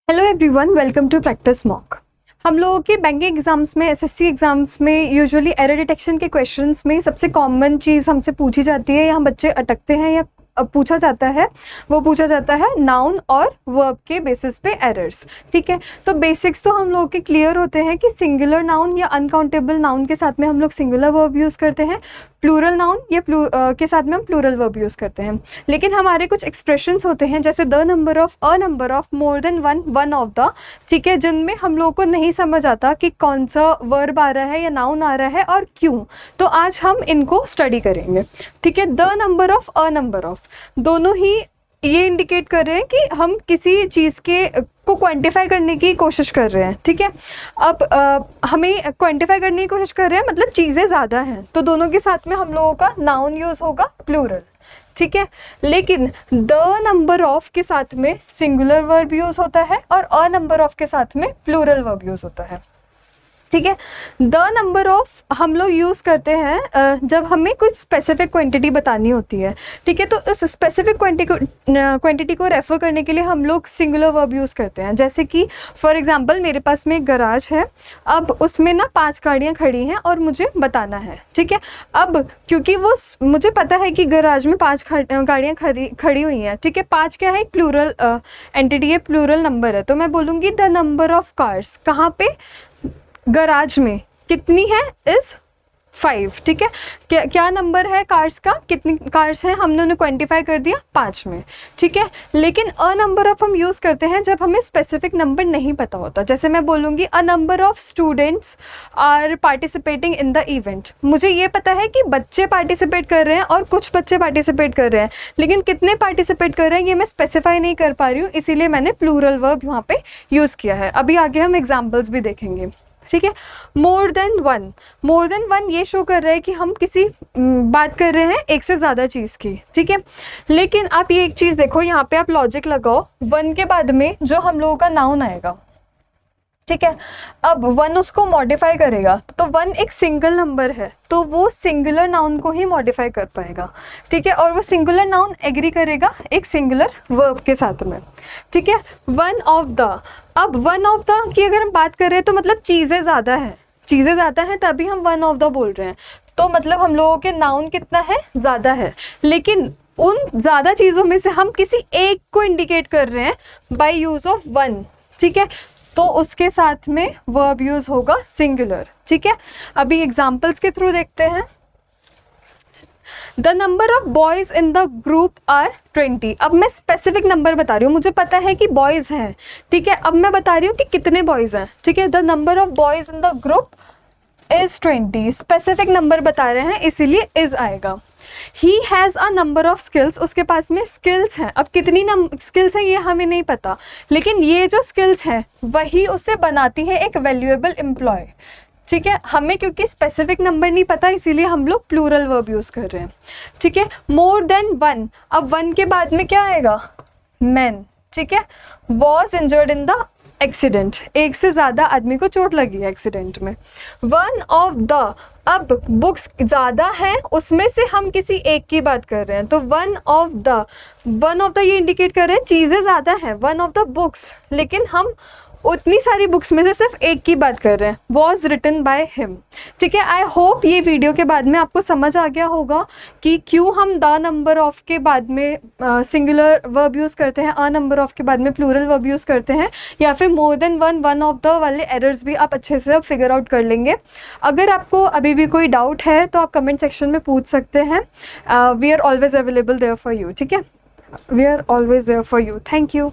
Hello everyone, welcome to practice mock. हम लोगों के बैंकिंग एग्जाम्स में, एसएससी एग्जाम्स में यूजुअली एरर डिटेक्शन के क्वेश्चंस में सबसे कॉमन चीज़ हमसे पूछी जाती है या हम बच्चे अटकते हैं या पूछा जाता है, वो पूछा जाता है नाउन और वर्ब के बेसिस पे एरर्स। ठीक है, तो बेसिक्स तो हम लोगों के क्लियर होते हैं कि सिंगुलर नाउन या अनकाउंटेबल नाउन के साथ में हम लोग सिंगुलर वर्ब यूज़ करते हैं, प्लूरल नाउन या के साथ में हम प्लूरल वर्ब यूज़ करते हैं। लेकिन हमारे कुछ एक्सप्रेशंस होते हैं जैसे the number of, a number of, more than one, one of the, ठीक है, जिनमें हम लोगों को नहीं समझ आता कि कौन सा वर्ब आ रहा है या नाउन आ रहा है और क्यों। तो आज हम इनको स्टडी करेंगे। ठीक है, the number of, a number of, दोनों ही ये इंडिकेट कर रहे हैं कि हम किसी चीज़ के को क्वांटिफाई करने की कोशिश कर रहे हैं। ठीक है, अब हमें क्वांटिफाई करने की कोशिश कर रहे हैं, मतलब चीज़ें ज़्यादा हैं, तो दोनों के साथ में हम लोगों का नाउन यूज़ होगा प्लूरल। ठीक है, लेकिन द नंबर ऑफ के साथ में सिंगुलर वर्ब यूज़ होता है और अ नंबर ऑफ के साथ में प्लूरल वर्ब यूज़ होता है। ठीक है, द नंबर ऑफ हम लोग यूज़ करते हैं जब हमें कुछ स्पेसिफिक क्वांटिटी बतानी होती है। ठीक है, तो उस स्पेसिफिक क्वांटिटी को रेफ़र करने के लिए हम लोग सिंगुलर वर्ब यूज़ करते हैं। जैसे कि फॉर एग्जांपल मेरे पास में एक गराज है, अब उसमें ना 5 गाड़ियाँ खड़ी हैं और मुझे बताना है। ठीक है, अब क्योंकि वो मुझे पता है कि गराज में 5 गाड़ियाँ खड़ी हुई हैं। ठीक है, 5 क्या है, एक प्लूरल एंटिटी है, प्लूरल नंबर है, तो मैं बोलूँगी द नंबर ऑफ कार्स, कहाँ पे, गराज में, कितनी है, इज़ 5। ठीक है, क्या नंबर है कार्स का, कितनी कार्स हैं, हमने उन्हें क्वांटिफाई कर दिया 5 में। ठीक है, लेकिन अ नंबर ऑफ हम यूज़ करते हैं जब हमें स्पेसिफिक नंबर नहीं पता होता। जैसे मैं बोलूँगी a number of students are participating in the event, मुझे ये पता है कि बच्चे पार्टिसिपेट कर रहे हैं और कुछ बच्चे पार्टिसिपेट कर रहे हैं, लेकिन कितने पार्टिसिपेट कर रहे हैं ये मैं स्पेसिफाई नहीं कर पा रही हूँ, इसीलिए मैंने प्लूरल वर्ब यहाँ पे यूज़ किया है। अभी आगे हम एग्जाम्पल्स भी देखेंगे। ठीक है, more than one, more than one ये शो कर रहा है कि हम किसी बात कर रहे हैं एक से ज़्यादा चीज़ की। ठीक है, लेकिन आप ये एक चीज़ देखो, यहाँ पे आप लॉजिक लगाओ, वन के बाद में जो हम लोगों का नाउन आएगा, ठीक है, अब वन उसको मॉडिफाई करेगा, तो वन एक सिंगल नंबर है, तो वो सिंगुलर नाउन को ही मॉडिफाई कर पाएगा। ठीक है, और वो सिंगुलर नाउन एग्री करेगा एक सिंगुलर वर्ब के साथ में। ठीक है, वन ऑफ द, अब वन ऑफ द की अगर हम बात कर रहे हैं तो मतलब चीज़ें ज़्यादा हैं, चीज़ें ज़्यादा हैं तभी हम वन ऑफ द बोल रहे हैं, तो मतलब हम लोगों के नाउन कितना है, ज़्यादा है, लेकिन उन ज़्यादा चीज़ों में से हम किसी एक को इंडिकेट कर रहे हैं बाय यूज़ ऑफ वन। ठीक है, तो उसके साथ में वर्ब यूज़ होगा सिंगुलर। ठीक है, अभी एग्जाम्पल्स के थ्रू देखते हैं। The number of boys in the group are 20, अब मैं स्पेसिफिक नंबर बता रही हूँ, मुझे पता है कि बॉयज़ हैं। ठीक है, अब मैं बता रही हूँ कि कितने बॉयज़ हैं। ठीक है, the number of boys in the group is 20, specific number बता रहे हैं इसीलिए इज़ आएगा। He has a number of skills, उसके पास में स्किल्स हैं, अब कितनी स्किल्स हैं ये हमें नहीं पता, लेकिन ये जो स्किल्स हैं वही उसे बनाती है एक वैल्यूएबल एम्प्लॉय। ठीक है, हमें क्योंकि स्पेसिफिक नंबर नहीं पता इसीलिए हम लोग प्लूरल वर्ब यूज़ कर रहे हैं। ठीक है, मोर देन वन, अब वन के बाद में क्या आएगा, मैन। ठीक है, was injured in the accident, एक से ज़्यादा आदमी को चोट लगी है एक्सीडेंट में। वन ऑफ द, अब बुक्स ज़्यादा हैं, उसमें से हम किसी एक की बात कर रहे हैं, तो one of the, one of the ये इंडिकेट कर रहे हैं चीज़ें ज़्यादा हैं, वन ऑफ द बुक्स, लेकिन हम उतनी सारी बुक्स में से सिर्फ एक की बात कर रहे हैं, वॉज रिटन बाय हिम। ठीक है, आई होप ये वीडियो के बाद में आपको समझ आ गया होगा कि क्यों हम द नंबर ऑफ के बाद में सिंगुलर वर्ब यूज़ करते हैं, अ नंबर ऑफ के बाद में प्लूरल वर्ब यूज़ करते हैं, या फिर more than one, one of the वाले एरर्स भी आप अच्छे से अब फिगर आउट कर लेंगे। अगर आपको अभी भी कोई डाउट है तो आप कमेंट सेक्शन में पूछ सकते हैं। We are always available there for you. ठीक है, we are always there for you. Thank you.